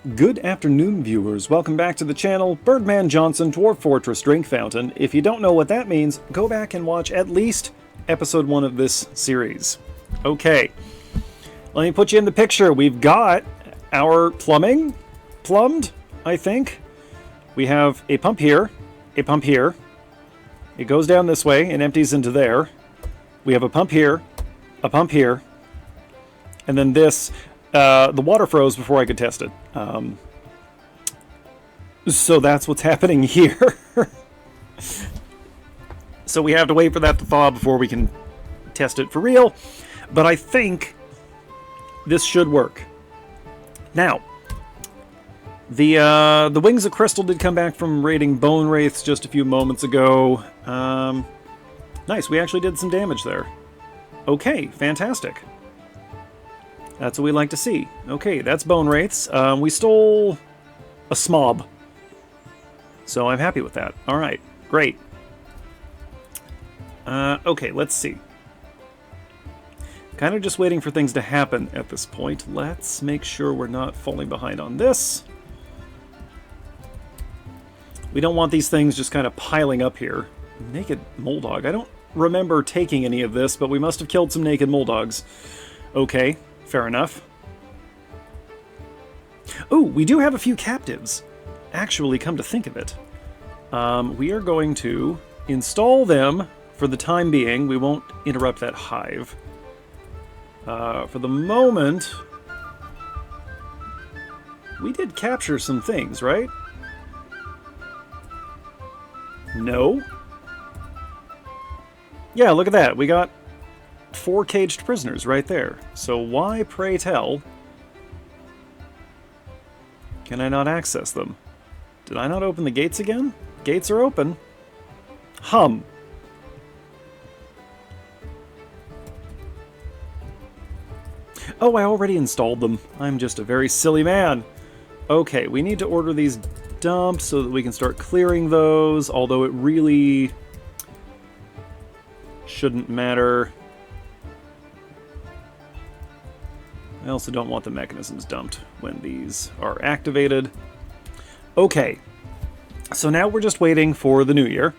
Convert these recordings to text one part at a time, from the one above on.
Good afternoon, viewers. Welcome back to the channel, Birdman Johnson, Dwarf Fortress, Drinkfountain. If you don't know what that means, go back and watch at least episode 1 of this series. Okay, let me put you in the picture. We've got our plumbed, I think. We have a pump here, a pump here. It goes down this way and empties into there. We have a pump here, and then this. The water froze before I could test it. So that's what's happening here. So we have to wait for that to thaw before we can test it for real. But I think this should work. Now, the Wings of Crystal did come back from raiding Bone Wraiths just a few moments ago. Nice, we actually did some damage there. Okay, fantastic. That's what we like to see. Okay, that's Bone Wraiths. We stole a Smob. So I'm happy with that. Alright, great. Okay, let's see. Kind of just waiting for things to happen at this point. Let's make sure we're not falling behind on this. We don't want these things just kind of piling up here. Naked Moldog. I don't remember taking any of this, but we must have killed some Naked Moldogs. Okay. Fair enough. Oh, we do have a few captives. Actually, come to think of it. We are going to install them for the time being. We won't interrupt that hive. For the moment, we did capture some things, right? No? Yeah, look at that. We got 4 caged prisoners right there. So why, pray tell, can I not access them? Did I not open the gates again? Gates are open. Hum. Oh, I already installed them. I'm just a very silly man. Okay, we need to order these dumped so that we can start clearing those, although it really shouldn't matter. I also don't want the mechanisms dumped when these are activated. Okay, so now we're just waiting for the new year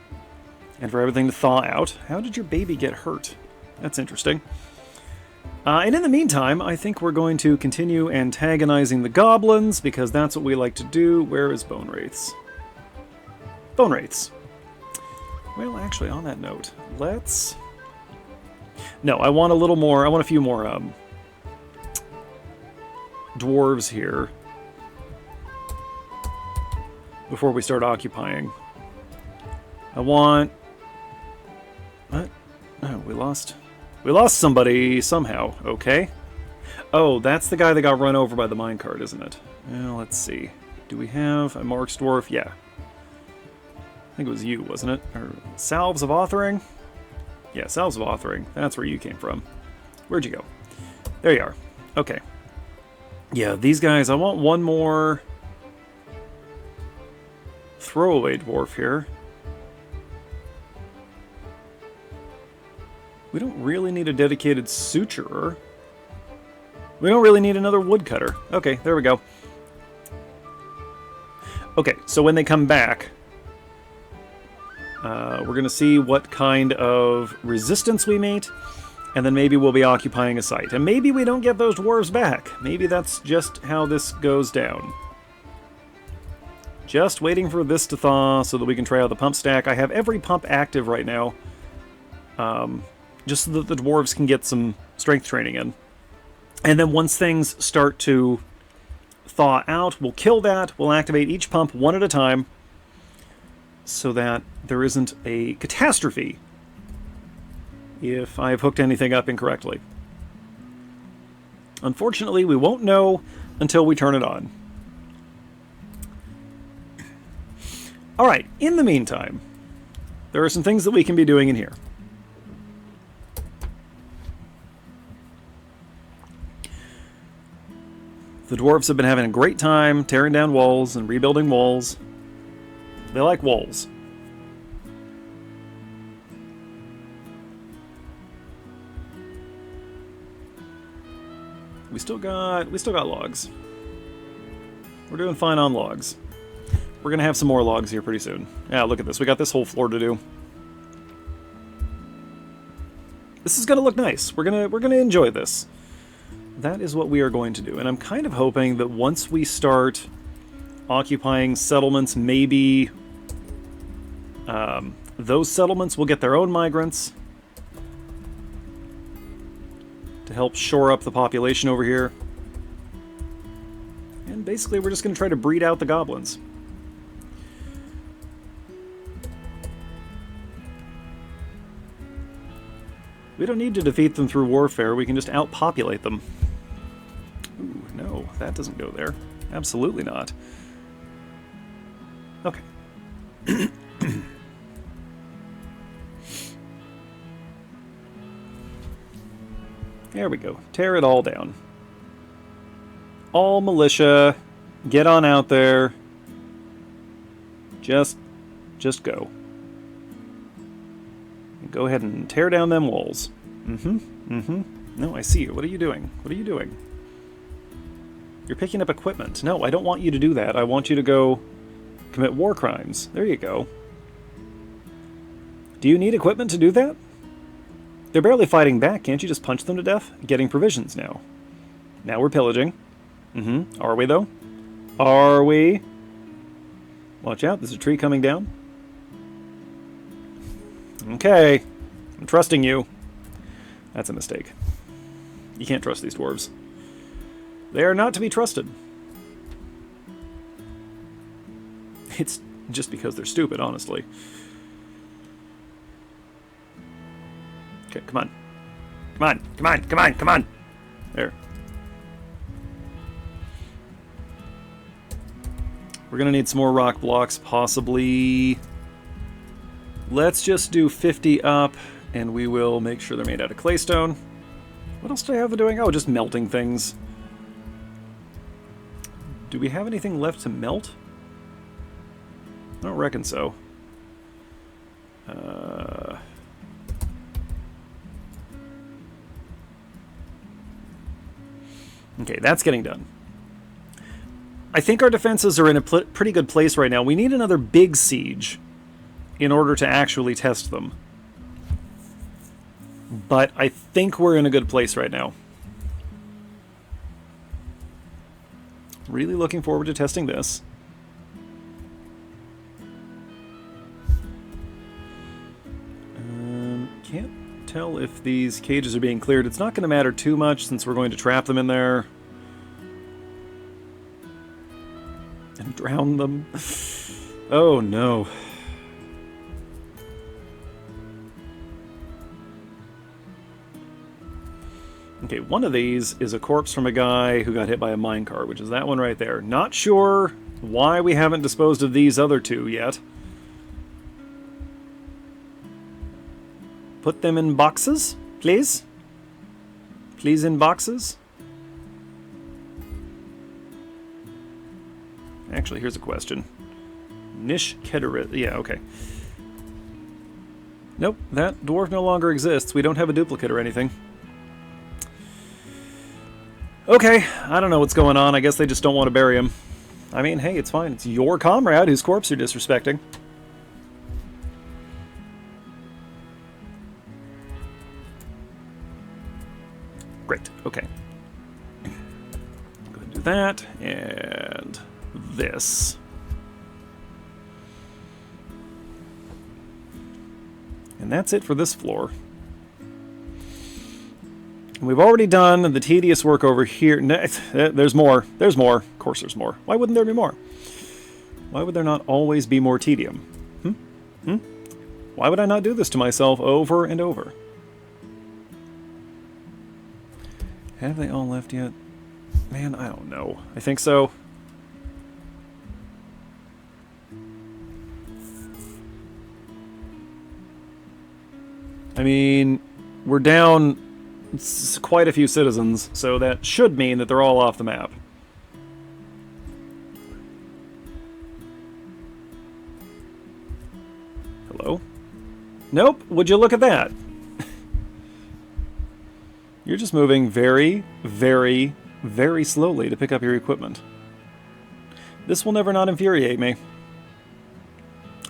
and for everything to thaw out. How did your baby get hurt? That's interesting. And in the meantime, I think we're going to continue antagonizing the goblins because that's what we like to do. Where is Bone Wraiths? Bone Wraiths. Well, actually, on that note, let's... No, I want a little more, I want a few more, dwarves here before we start occupying. I want... What? Oh, we lost somebody somehow. Okay. Oh, that's the guy that got run over by the minecart, isn't it? Well, let's see. Do we have a Mark's Dwarf? Yeah. I think it was you, wasn't it? Or Salves of Authoring? Yeah, Salves of Authoring. That's where you came from. Where'd you go? There you are. Okay. Yeah, these guys, I want one more throwaway dwarf here. We don't really need a dedicated suturer. We don't really need another woodcutter. Okay, there we go. Okay, so when they come back, we're going to see what kind of resistance we meet. And then maybe we'll be occupying a site. And maybe we don't get those dwarves back. Maybe that's just how this goes down. Just waiting for this to thaw so that we can try out the pump stack. I have every pump active right now. Just so that the dwarves can get some strength training in. And then once things start to thaw out, we'll kill that. We'll activate each pump one at a time. So that there isn't a catastrophe if I've hooked anything up incorrectly. Unfortunately, we won't know until we turn it on. Alright, in the meantime, there are some things that we can be doing in here. The dwarves have been having a great time tearing down walls and rebuilding walls. They like walls. We still got logs. We're doing fine on logs. We're gonna have some more logs here pretty soon. Yeah, look at this. We got this whole floor to do. This is gonna look nice. We're gonna enjoy this. That is what we are going to do. And I'm kind of hoping that once we start occupying settlements, maybe those settlements will get their own migrants to help shore up the population over here. And basically we're just going to try to breed out the goblins. We don't need to defeat them through warfare, we can just outpopulate them. Ooh, no, that doesn't go there. Absolutely not. Okay. There we go. Tear it all down. All militia. Get on out there. Just go. Go ahead and tear down them walls. No, I see you. What are you doing? What are you doing? You're picking up equipment. No, I don't want you to do that. I want you to go commit war crimes. There you go. Do you need equipment to do that? They're barely fighting back. Can't you just punch them to death? Getting provisions now. Now we're pillaging. Are we, though? Are we? Watch out. There's a tree coming down. Okay. I'm trusting you. That's a mistake. You can't trust these dwarves. They are not to be trusted. It's just because they're stupid, honestly. Okay, come on. Come on, come on, come on, come on! There. We're gonna need some more rock blocks, possibly. Let's just do 50 up, and we will make sure they're made out of claystone. What else do I have them doing? Oh, just melting things. Do we have anything left to melt? I don't reckon so. Okay, that's getting done. I think our defenses are in a pretty good place right now. We need another big siege in order to actually test them. But I think we're in a good place right now. Really looking forward to testing this. Can't tell if these cages are being cleared. It's not going to matter too much since we're going to trap them in there. And drown them. Oh no. Okay, one of these is a corpse from a guy who got hit by a minecart, which is that one right there. Not sure why we haven't disposed of these other two yet. Put them in boxes, please. Please in boxes. Actually, here's a question. Nish Kederit. Yeah, okay. Nope, that dwarf no longer exists. We don't have a duplicate or anything. Okay, I don't know what's going on. I guess they just don't want to bury him. I mean, hey, it's fine. It's your comrade whose corpse you're disrespecting. Great, okay. Go ahead and do that, and this. And that's it for this floor. We've already done the tedious work over here. There's more. There's more. Of course there's more. Why wouldn't there be more? Why would there not always be more tedium? Why would I not do this to myself over and over? Have they all left yet? Man, I don't know. I think so. I mean, we're down quite a few citizens, so that should mean that they're all off the map. Hello? Nope, would you look at that? You're just moving very, very, very slowly to pick up your equipment. This will never not infuriate me.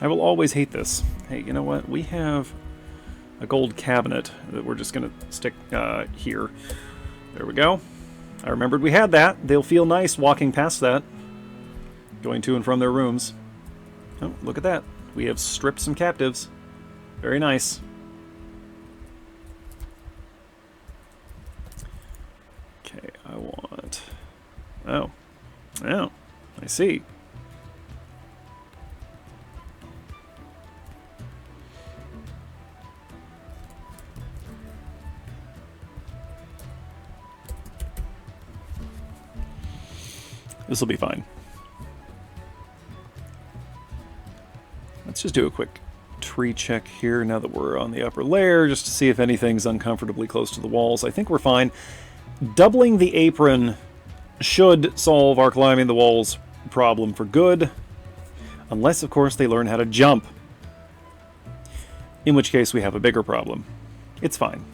I will always hate this. Hey, you know what? We have a gold cabinet that we're just going to stick here. There we go. I remembered we had that. They'll feel nice walking past that. Going to and from their rooms. Oh, look at that. We have stripped some captives. Very nice. Okay, I want... Oh. Oh, I see. This will be fine. Let's just do a quick tree check here now that we're on the upper layer, just to see if anything's uncomfortably close to the walls. I think we're fine. Doubling the apron should solve our climbing the walls problem for good. Unless, of course, they learn how to jump. In which case we have a bigger problem. It's fine.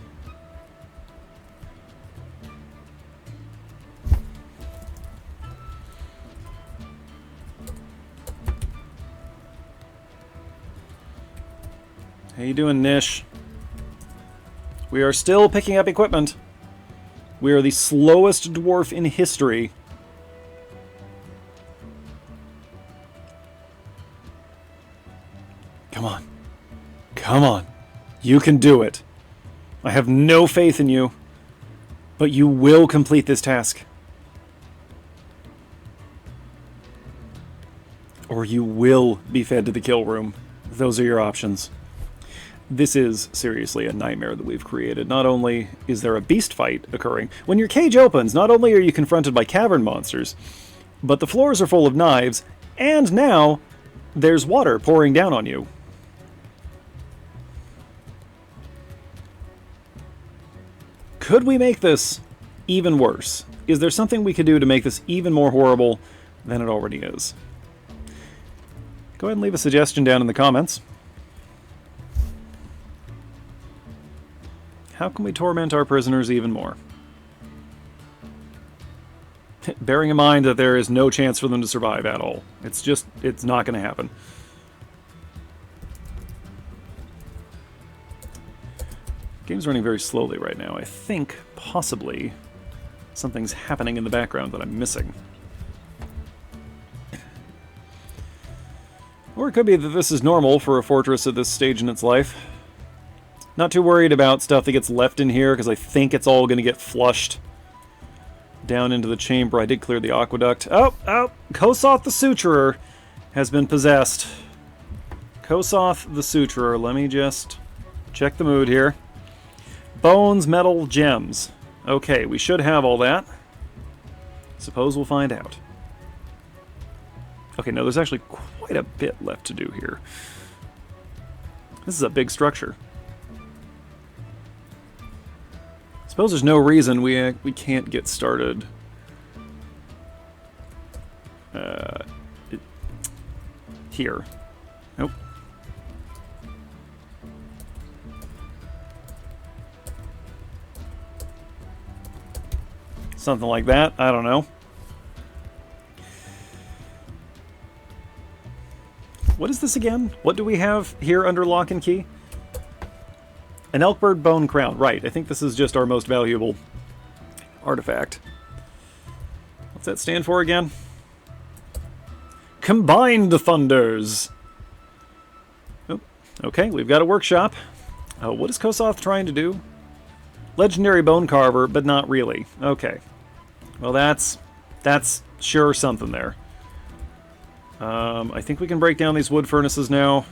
How you doing, Nish? We are still picking up equipment. We are the slowest dwarf in history. Come on. Come on. You can do it. I have no faith in you, but you will complete this task. Or you will be fed to the kill room. Those are your options. This is seriously a nightmare that we've created. Not only is there a beast fight occurring, when your cage opens, not only are you confronted by cavern monsters, but the floors are full of knives, and now there's water pouring down on you. Could we make this even worse? Is there something we could do to make this even more horrible than it already is? Go ahead and leave a suggestion down in the comments. How can we torment our prisoners even more? Bearing in mind that there is no chance for them to survive at all. It's not going to happen. Game's running very slowly right now. I think, possibly, something's happening in the background that I'm missing. Or it could be that this is normal for a fortress at this stage in its life. Not too worried about stuff that gets left in here, because I think it's all going to get flushed down into the chamber. I did clear the aqueduct. Oh! Kosoth the Suturer has been possessed. Kosoth the Suturer. Let me just check the mood here. Bones, metal, gems. Okay, we should have all that. Suppose we'll find out. Okay, no, there's actually quite a bit left to do here. This is a big structure. Suppose there's no reason we can't get started here. Nope. Something like that. I don't know. What is this again? What do we have here under lock and key? An Elkbird Bone Crown. Right, I think this is just our most valuable artifact. What's that stand for again? Combined Thunders! Oh, okay, we've got a workshop. What is Kosoth trying to do? Legendary Bone Carver, but not really. Okay. Well, that's sure something there. I think we can break down these wood furnaces now.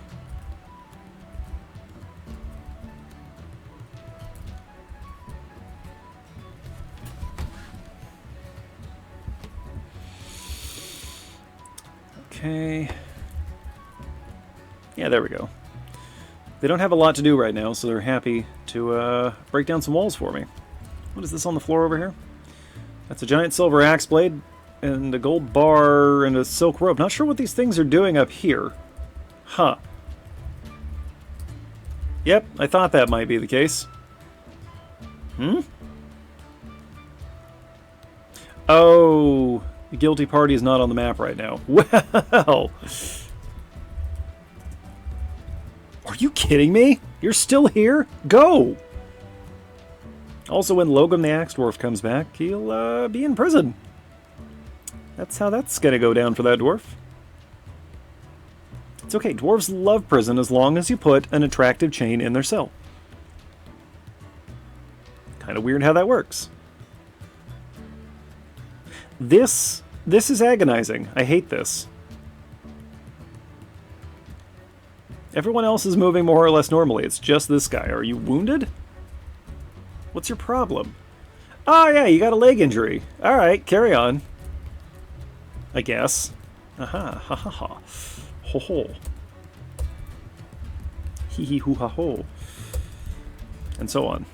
Okay. Yeah, there we go. They don't have a lot to do right now, so they're happy to break down some walls for me. What is this on the floor over here? That's a giant silver axe blade and a gold bar and a silk rope. Not sure what these things are doing up here. Huh. Yep, I thought that might be the case. Hmm? Oh, The guilty party is not on the map right now. Well... Are you kidding me? You're still here? Go! Also, when Logum the Axe Dwarf comes back, he'll be in prison. That's how that's gonna go down for that dwarf. It's okay, dwarves love prison as long as you put an attractive chain in their cell. Kind of weird how that works. This is agonizing. I hate this. Everyone else is moving more or less normally. It's just this guy. Are you wounded? What's your problem? Oh yeah, you got a leg injury. Alright, carry on. I guess. Aha, ha ha ha. Ho ho. Hee hee hoo ha ho. And so on.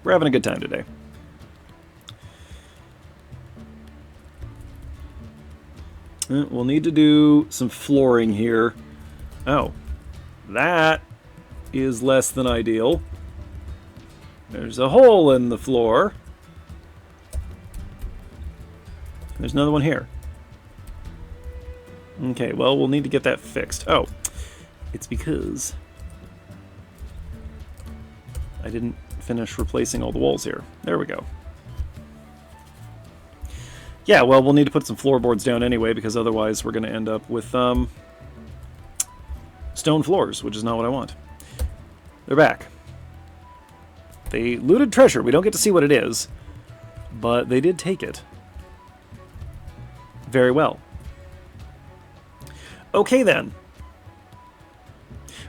We're having a good time today. We'll need to do some flooring here. Oh, that is less than ideal. There's a hole in the floor. There's another one here. Okay, well, we'll need to get that fixed. Oh, it's because I didn't finish replacing all the walls here. There we go. Yeah, well, we'll need to put some floorboards down anyway, because otherwise we're going to end up with stone floors, which is not what I want. They're back. They looted treasure. We don't get to see what it is, but they did take it. Very well. Okay, then.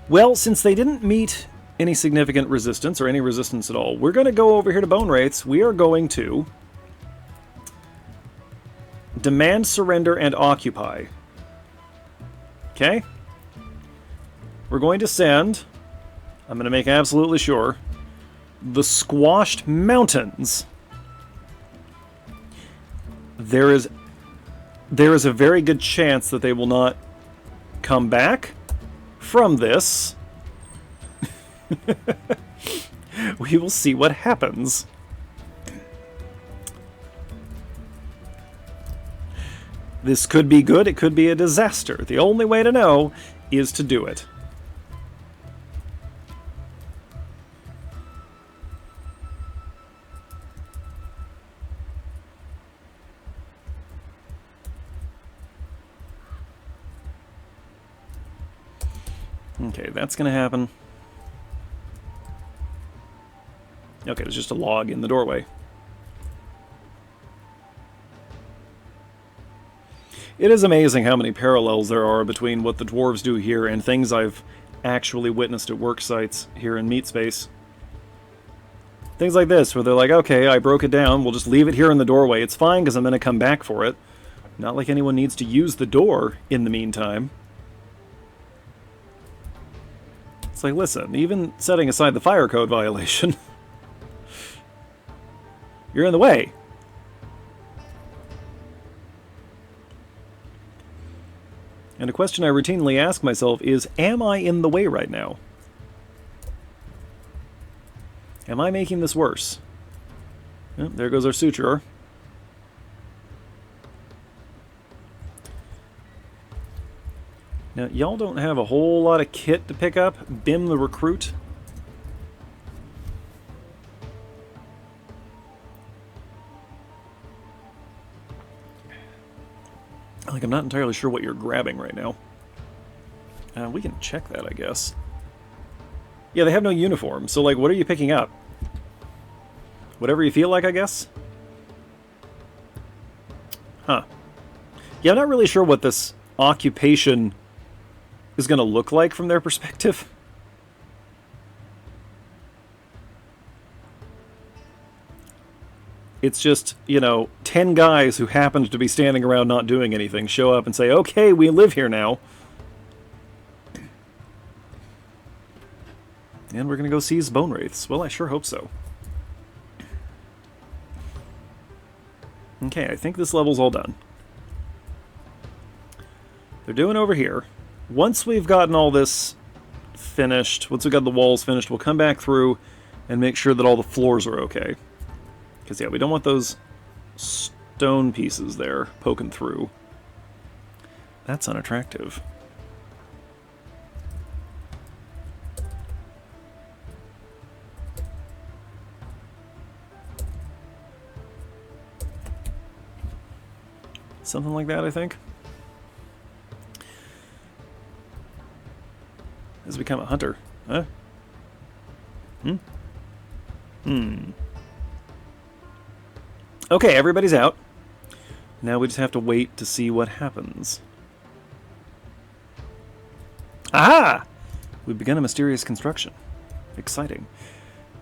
Well, since they didn't meet any significant resistance, or any resistance at all, we're going to go over here to Bone Wraiths. We are going to demand surrender and occupy. Okay? We're going to send, I'm going to make absolutely sure, the Squashed Mountains. There is a very good chance that they will not come back from this. We will see what happens. This could be good, it could be a disaster. The only way to know is to do it. Okay, that's going to happen. Okay, there's just a log in the doorway. It is amazing how many parallels there are between what the dwarves do here and things I've actually witnessed at work sites here in Meatspace. Things like this, where they're like, okay, I broke it down, we'll just leave it here in the doorway. It's fine because I'm going to come back for it. Not like anyone needs to use the door in the meantime. It's like, listen, even setting aside the fire code violation, you're in the way. And a question I routinely ask myself is, am I in the way right now? Am I making this worse? Oh, there goes our suturer. Now, y'all don't have a whole lot of kit to pick up. Bim the recruit. Like, I'm not entirely sure what you're grabbing right now. We can check that, I guess. Yeah, they have no uniform, so, like, what are you picking up? Whatever you feel like, I guess? Huh. Yeah, I'm not really sure what this occupation is going to look like from their perspective. It's just, you know, 10 guys who happened to be standing around not doing anything show up and say, okay, we live here now. And we're going to go seize Bone Wraiths. Well, I sure hope so. Okay, I think this level's all done. They're doing over here. Once we've gotten all this finished, once we've got the walls finished, we'll come back through and make sure that all the floors are okay. Because, yeah, we don't want those stone pieces there poking through. That's unattractive. Something like that, I think. Has become a hunter. Huh? Okay, everybody's out. Now we just have to wait to see what happens. Aha! We've begun a mysterious construction. Exciting.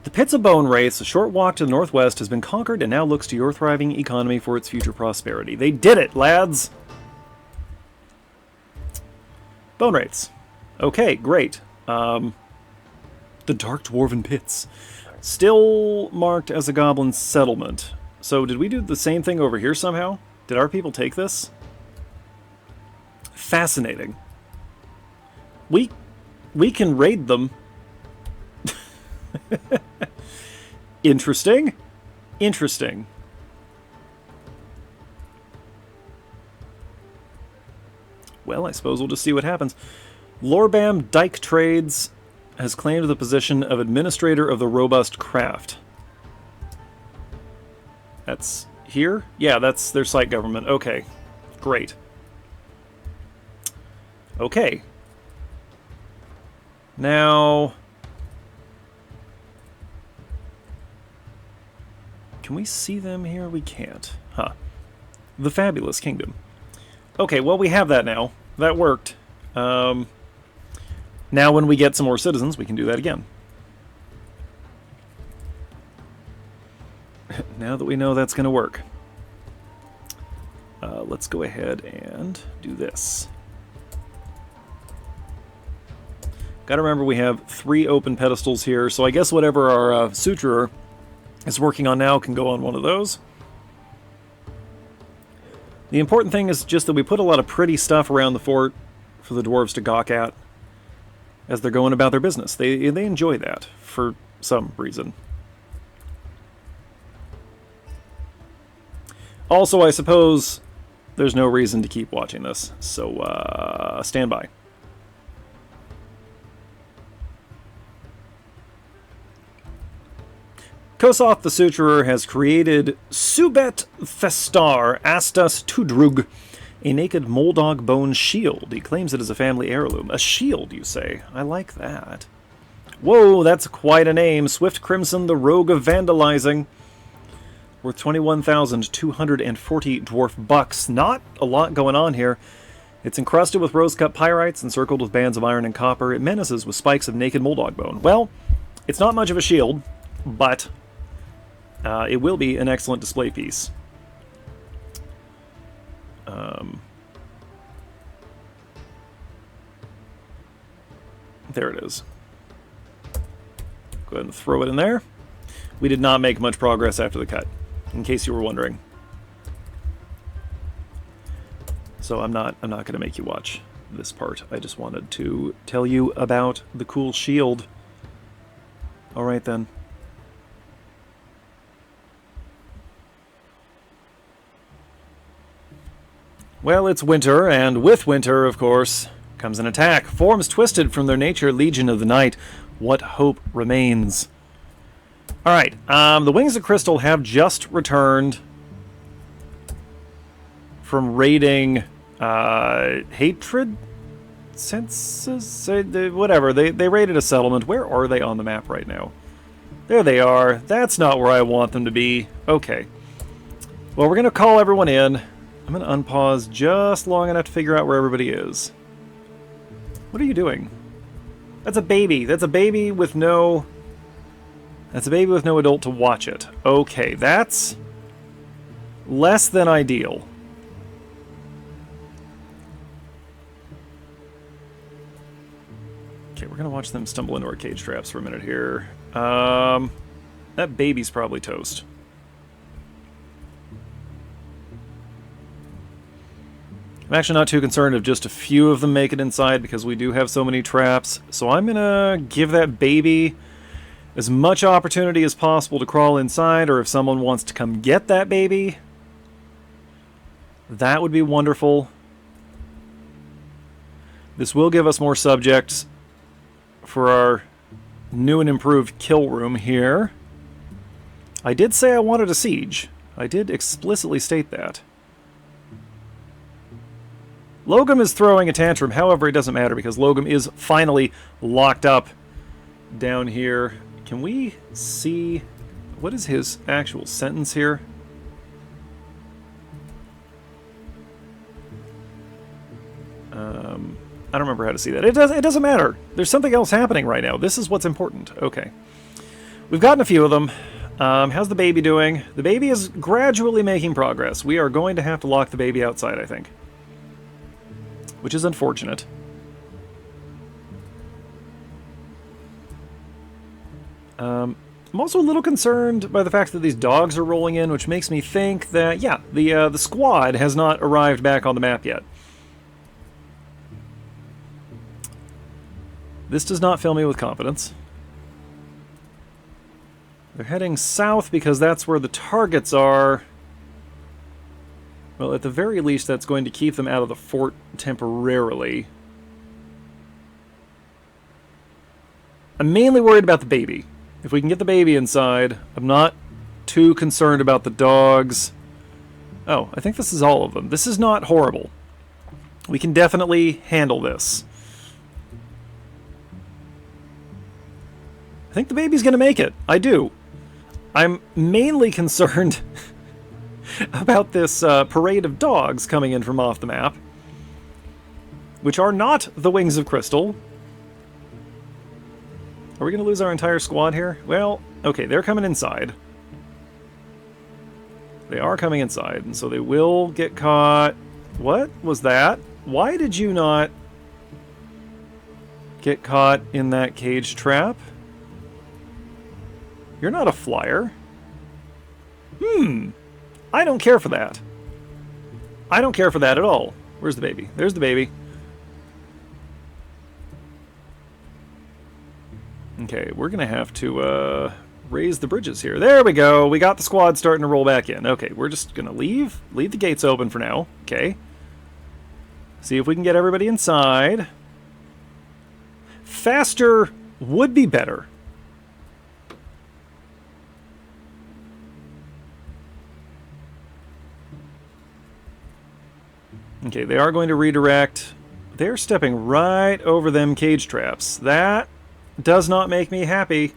The Pits of Bone Wraiths, a short walk to the northwest, has been conquered and now looks to your thriving economy for its future prosperity. They did it, lads! Bone Wraiths. Okay, great. The Dark Dwarven Pits. Still marked as a goblin settlement. So did we do the same thing over here somehow? Did our people take this? Fascinating. We can raid them. Interesting. Interesting. Well, I suppose we'll just see what happens. Lorbam Dyke Trades has claimed the position of administrator of the robust craft. That's here? Yeah, that's their site government. Okay. Great. Okay. Now, can we see them here? We can't. Huh. The Fabulous Kingdom. Okay, well, we have that now. That worked. Now when we get some more citizens, we can do that again. Now that we know that's going to work. Let's go ahead and do this. Gotta remember we have 3 open pedestals here, so I guess whatever our suturer is working on now can go on one of those. The important thing is just that we put a lot of pretty stuff around the fort for the dwarves to gawk at as they're going about their business. They enjoy that for some reason. Also, I suppose there's no reason to keep watching this, so stand by. Kosoth the Suturer has created Subet Festar Astas Tudrug, a naked Moldog bone shield. He claims it is a family heirloom. A shield, you say? I like that. Whoa, that's quite a name. Swift Crimson, the Rogue of Vandalizing. Worth 21,240 dwarf bucks. Not a lot going on here. It's encrusted with rose-cut pyrites, encircled with bands of iron and copper. It menaces with spikes of naked Moldog bone. Well, it's not much of a shield, but it will be an excellent display piece. There it is. Go ahead and throw it in there. We did not make much progress after the cut, in case you were wondering. So I'm not going to make you watch this part. I just wanted to tell you about the cool shield. All right then. Well, it's winter, and with winter, of course, comes an attack. Forms twisted from their nature, Legion of the Night. What hope remains? Alright, the Wings of Crystal have just returned from raiding Hatred Census? Whatever, they raided a settlement. Where are they on the map right now? There they are. That's not where I want them to be. Okay. Well, we're going to call everyone in. I'm going to unpause just long enough to figure out where everybody is. What are you doing? That's a baby. That's a baby with no... That's a baby with no adult to watch it. Okay, that's less than ideal. Okay, we're going to watch them stumble into our cage traps for a minute here. That baby's probably toast. I'm actually not too concerned if just a few of them make it inside because we do have so many traps. So I'm going to give that baby as much opportunity as possible to crawl inside, or if someone wants to come get that baby, That would be wonderful. This will give us more subjects for our new and improved kill room here. I did say I wanted a siege. I did explicitly state that. Logum is throwing a tantrum, however, it doesn't matter because Logum is finally locked up down here. Can we see... what is his actual sentence here? I don't remember how to see that. It doesn't matter. There's something else happening right now. This is what's important. Okay. We've gotten a few of them. How's the baby doing? The baby is gradually making progress. We are going to have to lock the baby outside, I think. Which is unfortunate. I'm also a little concerned by the fact that these dogs are rolling in, which makes me think that, yeah, the squad has not arrived back on the map yet. This does not fill me with confidence. They're heading south because that's where the targets are. Well, at the very least, that's going to keep them out of the fort temporarily. I'm mainly worried about the baby. If we can get the baby inside, I'm not too concerned about the dogs. Oh, I think this is all of them. This is not horrible. We can definitely handle this. I think the baby's going to make it. I do. I'm mainly concerned about this parade of dogs coming in from off the map, which are not the Wings of Crystal. Are we going to lose our entire squad here? Well, okay, they're coming inside. They are coming inside, and so they will get caught. What was that? Why did you not get caught in that cage trap? You're not a flyer. I don't care for that. I don't care for that at all. Where's the baby? There's the baby. Okay, we're going to have to raise the bridges here. There we go. We got the squad starting to roll back in. Okay, we're just going to leave the gates open for now. Okay. See if we can get everybody inside. Faster would be better. Okay, they are going to redirect. They're stepping right over them cage traps. That does not make me happy.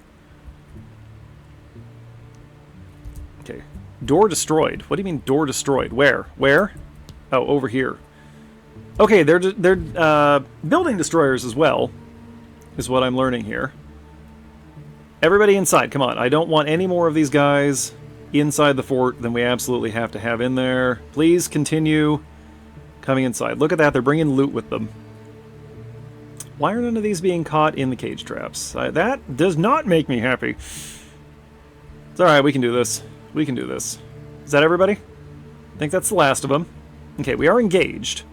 Okay. Door destroyed. What do you mean door destroyed? Where? Where? Oh, over here. Okay, they're building destroyers as well, is what I'm learning here. Everybody inside, come on. I don't want any more of these guys inside the fort than we absolutely have to have in there. Please continue coming inside. Look at that, they're bringing loot with them. Why are none of these being caught in the cage traps? That does not make me happy. It's alright, we can do this. We can do this. Is that everybody? I think that's the last of them. Okay, we are engaged.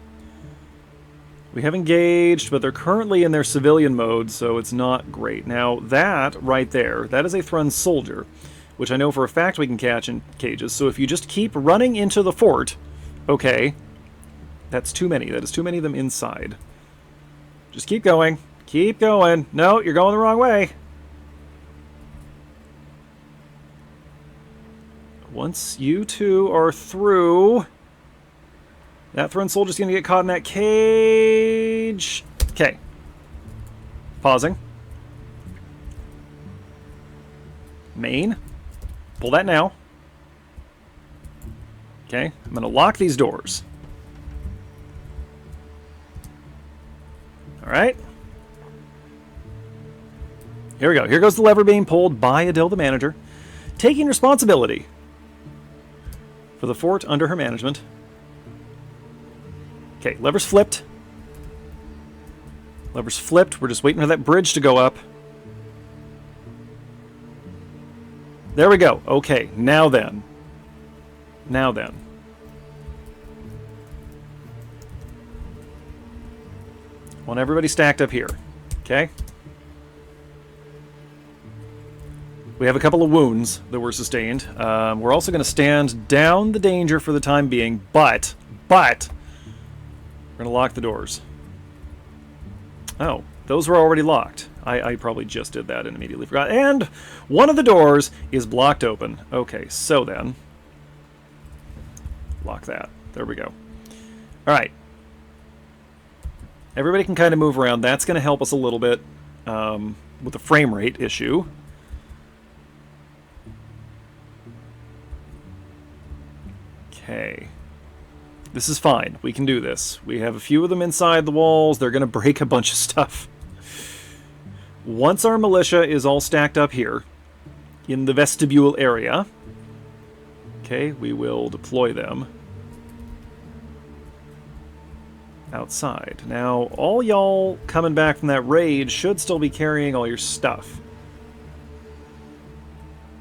We have engaged, but they're currently in their civilian mode, so it's not great. Now, that right there, that is a Thrun soldier, which I know for a fact we can catch in cages. So if you just keep running into the fort, okay, that's too many. That is too many of them inside. Just keep going. Keep going. No, you're going the wrong way. Once you two are through, that Thrun soldier's going to get caught in that cage. Okay. Pausing. Main. Pull that now. Okay. I'm going to lock these doors. Alright. Here we go. Here goes the lever being pulled by Adil the manager, taking responsibility for the fort under her management. Okay, lever's flipped. Lever's flipped. We're just waiting for that bridge to go up. There we go. Okay, now then. Now then. Want everybody stacked up here. Okay? We have a couple of wounds that were sustained. We're also going to stand down the danger for the time being, but But we're going to lock the doors. Oh, those were already locked. I probably just did that and immediately forgot. And one of the doors is blocked open. Okay, so then. Lock that. There we go. Alright. Everybody can kind of move around. That's going to help us a little bit with the frame rate issue. Okay. This is fine. We can do this. We have a few of them inside the walls. They're going to break a bunch of stuff. Once our militia is all stacked up here in the vestibule area, okay, we will deploy them outside. Now, all y'all coming back from that raid should still be carrying all your stuff.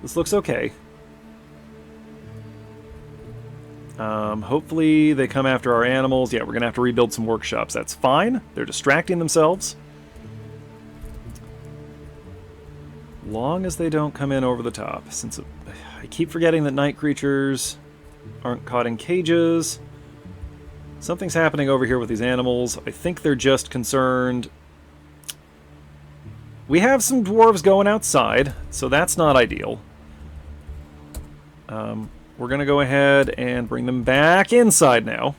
This looks okay. Hopefully they come after our animals. Yeah, we're going to have to rebuild some workshops. That's fine. They're distracting themselves. Long as they don't come in over the top. Since I keep forgetting that night creatures aren't caught in cages. Something's happening over here with these animals. I think they're just concerned. We have some dwarves going outside, so that's not ideal. We're going to go ahead and bring them back inside now.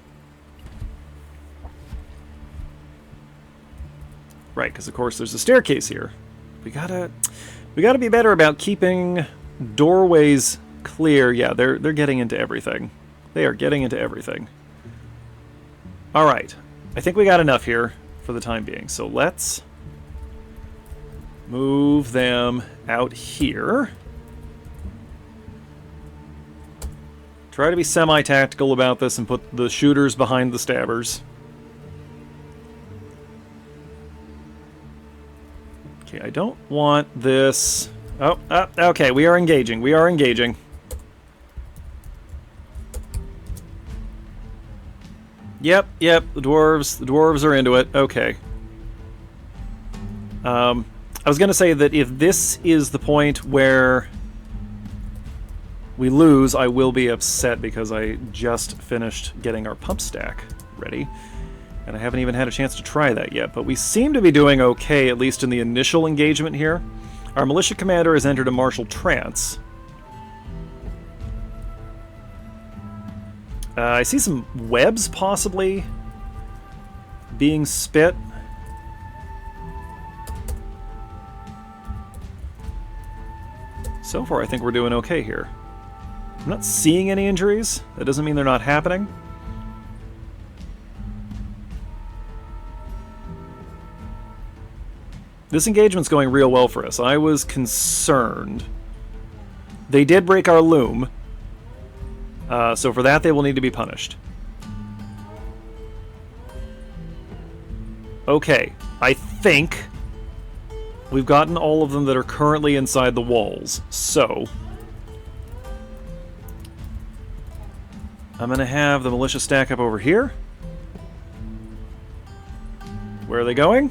Right, because of course there's a staircase here. We gotta be better about keeping doorways clear. Yeah, they're getting into everything. They are getting into everything. All right, I think we got enough here for the time being. So let's move them out here. Try to be semi-tactical about this and put the shooters behind the stabbers. Okay, I don't want this... Oh, okay, we are engaging. We are engaging. Yep, the dwarves are into it. Okay. I was going to say that if this is the point where we lose, I will be upset because I just finished getting our pump stack ready. And I haven't even had a chance to try that yet. But we seem to be doing okay, at least in the initial engagement here. Our militia commander has entered a martial trance. I see some webs possibly being spit. So far, I think we're doing okay here. I'm not seeing any injuries. That doesn't mean they're not happening. This engagement's going real well for us. I was concerned. They did break our loom. So for that, they will need to be punished. Okay, I think we've gotten all of them that are currently inside the walls. So I'm going to have the militia stack up over here. Where are they going?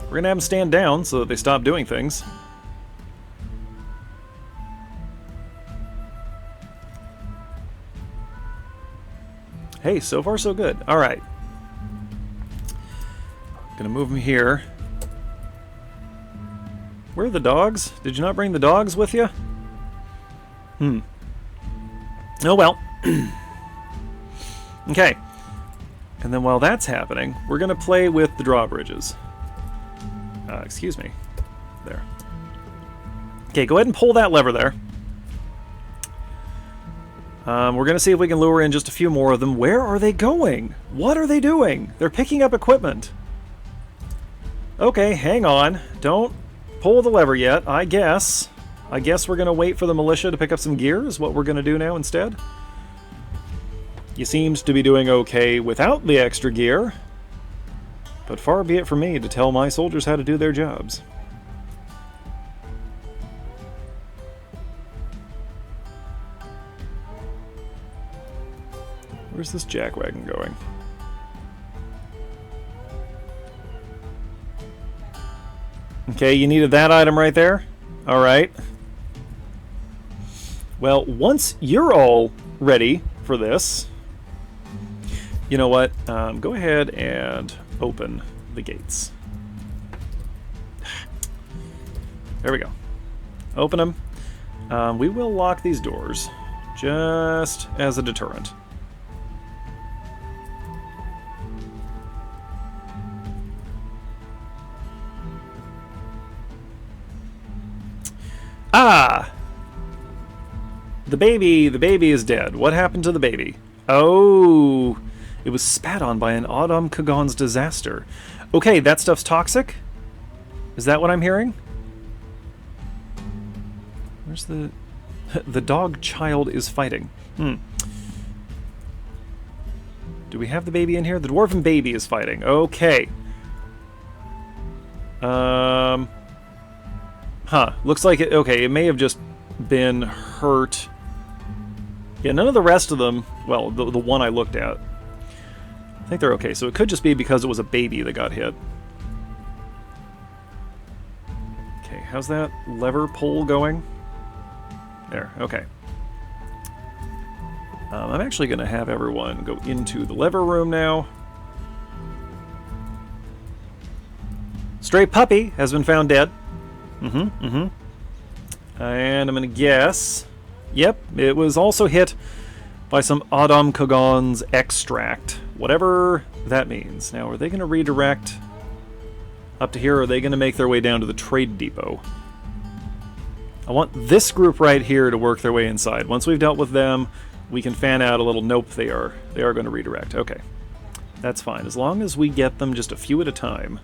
We're going to have them stand down so that they stop doing things. Hey, so far so good. All right. Gonna move them here. Where are the dogs? Did you not bring the dogs with you? Oh well. Okay. And then while that's happening, we're gonna play with the drawbridges. Excuse me. There. Okay, go ahead and pull that lever there. We're going to see if we can lure in just a few more of them. Where are they going? What are they doing? They're picking up equipment. Okay, hang on. Don't pull the lever yet, I guess. I guess we're going to wait for the militia to pick up some gear is what we're going to do now instead. You seems to be doing okay without the extra gear. But far be it from me to tell my soldiers how to do their jobs. Where's this jackwagon going? Okay, you needed that item right there? Alright. Well, once you're all ready for this, you know what? Go ahead and open the gates. There we go. Open them. We will lock these doors just as a deterrent. Ah! The baby is dead. What happened to the baby? Oh, it was spat on by an Autumn Kagon's disaster. Okay, that stuff's toxic? Is that what I'm hearing? Where's the... The dog child is fighting. Do we have the baby in here? The dwarven baby is fighting. Okay. Looks like it... Okay, it may have just been hurt. Yeah, none of the rest of them... Well, the one I looked at. I think they're okay. So it could just be because it was a baby that got hit. Okay, how's that lever pull going? There, okay. I'm actually going to have everyone go into the lever room now. Stray puppy has been found dead. And I'm going to guess... Yep, it was also hit by some Autumn Kagon's extract. Whatever that means. Now, are they going to redirect up to here, or are they going to make their way down to the trade depot? I want this group right here to work their way inside. Once we've dealt with them, we can fan out a little. Nope, they are going to redirect. Okay, that's fine. As long as we get them just a few at a time.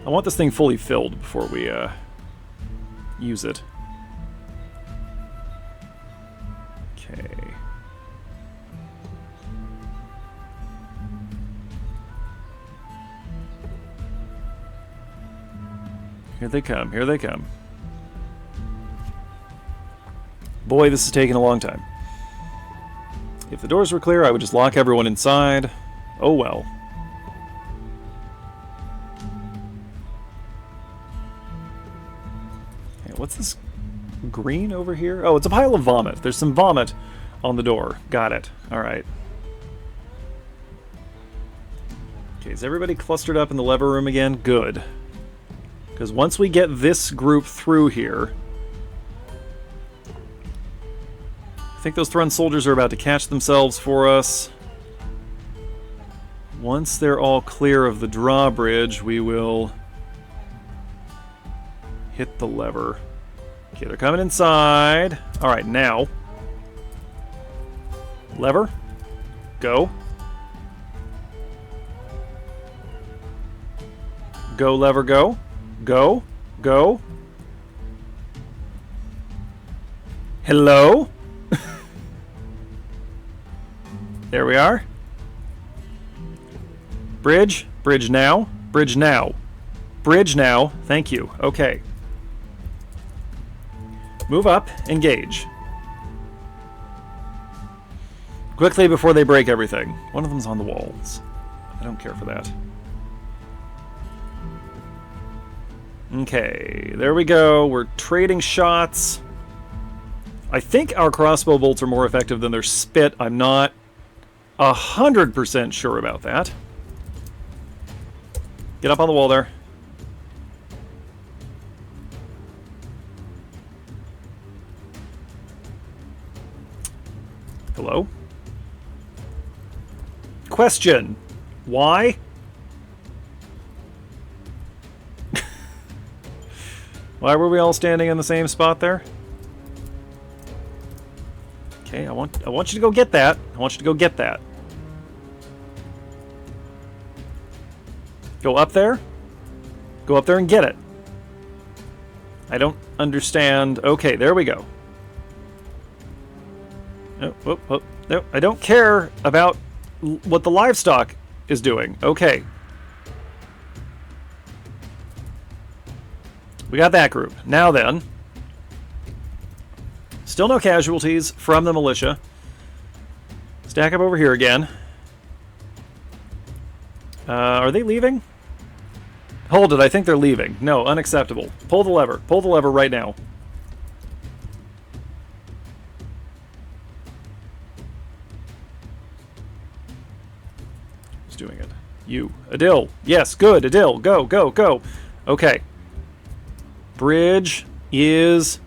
I want this thing fully filled before we use it. Okay. Here they come, here they come. Boy, this is taking a long time. If the doors were clear, I would just lock everyone inside. Oh well. Okay, what's this green over here? Oh, it's a pile of vomit. There's some vomit on the door. Got it. Alright. Okay, is everybody clustered up in the lever room again? Good. Because once we get this group through here... I think those Thrun soldiers are about to catch themselves for us. Once they're all clear of the drawbridge, we will hit the lever. Okay, they're coming inside. Alright, now. Lever. Go. Go, lever, go. Go. Go. Hello? There we are. Bridge. Bridge now. Bridge now. Bridge now. Thank you. Okay. Move up. Engage. Quickly before they break everything. One of them's on the walls. I don't care for that. Okay, there we go. We're trading shots. I think our crossbow bolts are more effective than their spit. I'm not 100% sure about that. Get up on the wall there. Hello? Question. Why? Why were we all standing in the same spot there? Okay, I want you to go get that. I want you to go get that. Go up there. Go up there and get it. I don't understand. Okay, there we go. Oh, no, I don't care about what the livestock is doing. Okay. We got that group. Now then. Still no casualties from the militia. Stack up over here again. Are they leaving? Hold it, I think they're leaving. No, unacceptable. Pull the lever. Pull the lever right now. Who's doing it? You. Adil. Yes, good. Adil. Go, go, go. Okay. Bridge is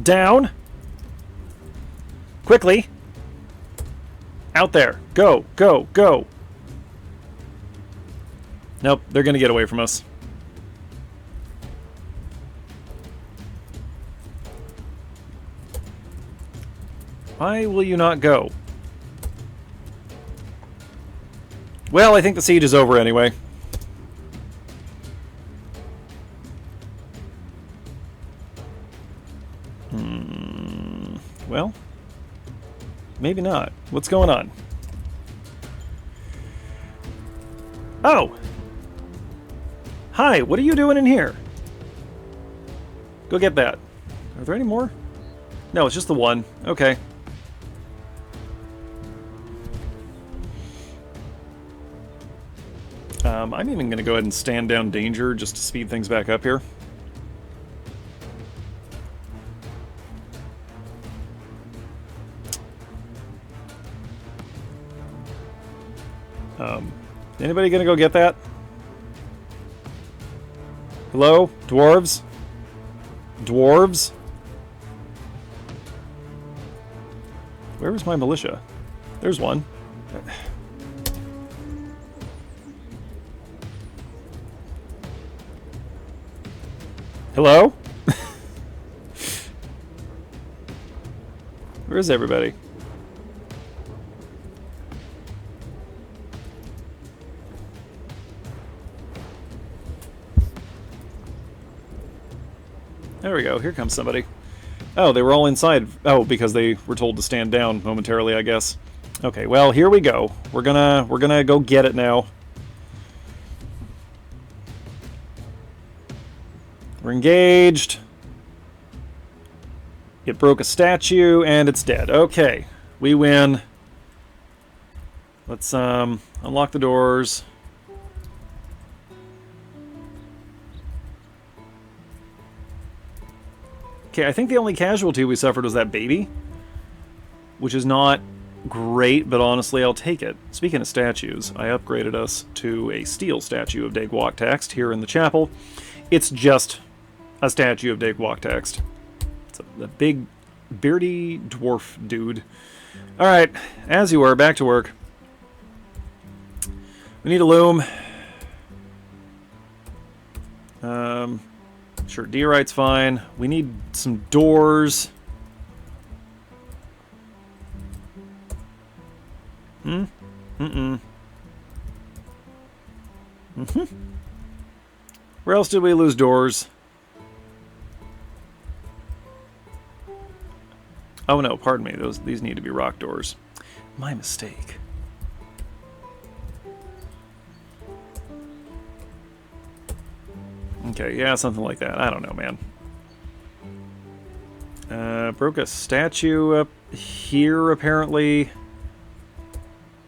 down. Quickly. Out there. Go, go, go. Nope, they're going to get away from us. Why will you not go? Well, I think the siege is over anyway. Well, maybe not. What's going on? Oh! Hi, what are you doing in here? Go get that. Are there any more? No, it's just the one. Okay. I'm even going to go ahead and stand down danger just to speed things back up here. Anybody going to go get that? Hello? Dwarves? Dwarves? Where is my militia? There's one. Hello? Where is everybody? There we go. Here comes somebody. Oh, they were all inside. Oh, because they were told to stand down momentarily, I guess. Okay, well, here we go. We're gonna go get it now. We're engaged. It broke a statue and it's dead. Okay, we win. Let's unlock the doors. Okay, I think the only casualty we suffered was that baby, which is not great, but honestly, I'll take it. Speaking of statues, I upgraded us to a steel statue of Dagwalk Text here in the chapel. It's just a statue of Dagwalk Text. It's a big, beardy dwarf dude. Alright, as you were, back to work. We need a loom. Sure, diorite's fine. We need some doors. Mm-mm. Where else did we lose doors? Oh no, pardon me. These need to be rock doors. My mistake. Okay, yeah, something like that. I don't know, man. Broke a statue up here, apparently.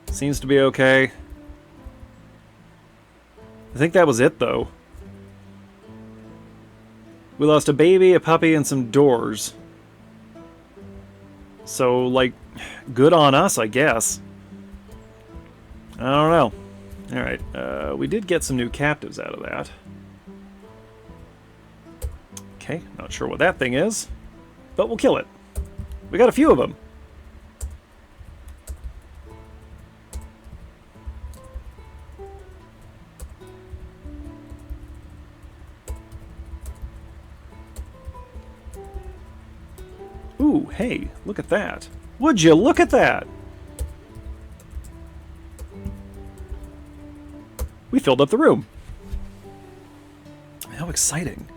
Seems to be okay. I think that was it, though. We lost a baby, a puppy, and some doors. So, like, good on us, I guess. I don't know. Alright, we did get some new captives out of that. Okay, not sure what that thing is, but we'll kill it. We got a few of them. Ooh, hey, look at that. Would you look at that? We filled up the room. How exciting.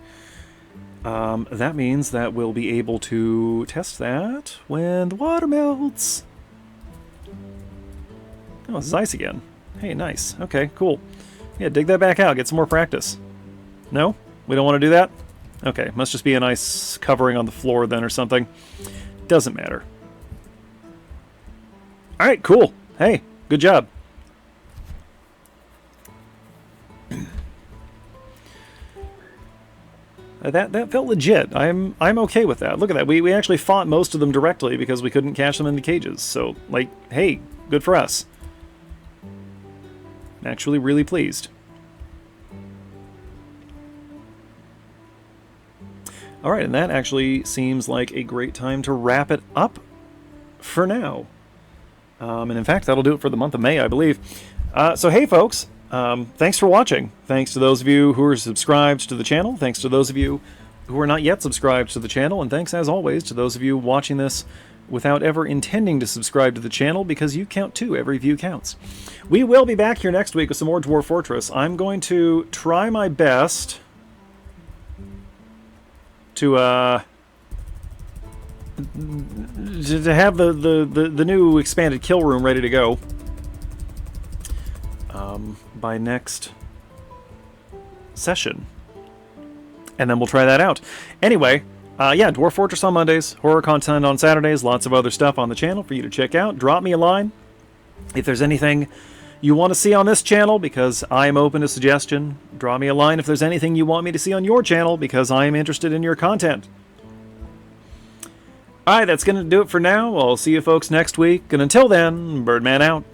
That means that we'll be able to test that when the water melts. Oh, this is ice again. Hey, nice. Okay, cool. Yeah, dig that back out. Get some more practice. No? We don't want to do that? Okay, must just be a nice covering on the floor then or something. Doesn't matter. Alright, cool. Hey, good job. That felt legit. I'm okay with that. Look at that. We actually fought most of them directly because we couldn't catch them in the cages. So, like, hey, good for us. I'm actually really pleased. Alright, and that actually seems like a great time to wrap it up for now. And in fact, that'll do it for the month of May, I believe. So hey, folks. Thanks for watching. Thanks to those of you who are subscribed to the channel. Thanks to those of you who are not yet subscribed to the channel. And thanks, as always, to those of you watching this without ever intending to subscribe to the channel, because you count too. Every view counts. We will be back here next week with some more Dwarf Fortress. I'm going to try my best to have the new expanded kill room ready to go by next session, and then we'll try that out. Anyway, yeah, Dwarf Fortress on Mondays, horror content on Saturdays, lots of other stuff on the channel for you to check out. Drop me a line if there's anything you want to see on this channel, because I am open to suggestion. Draw me a line if there's anything you want me to see on your channel, because I am interested in your content. Alright, that's going to do it for now. I'll see you folks next week, and until then, Birdman out.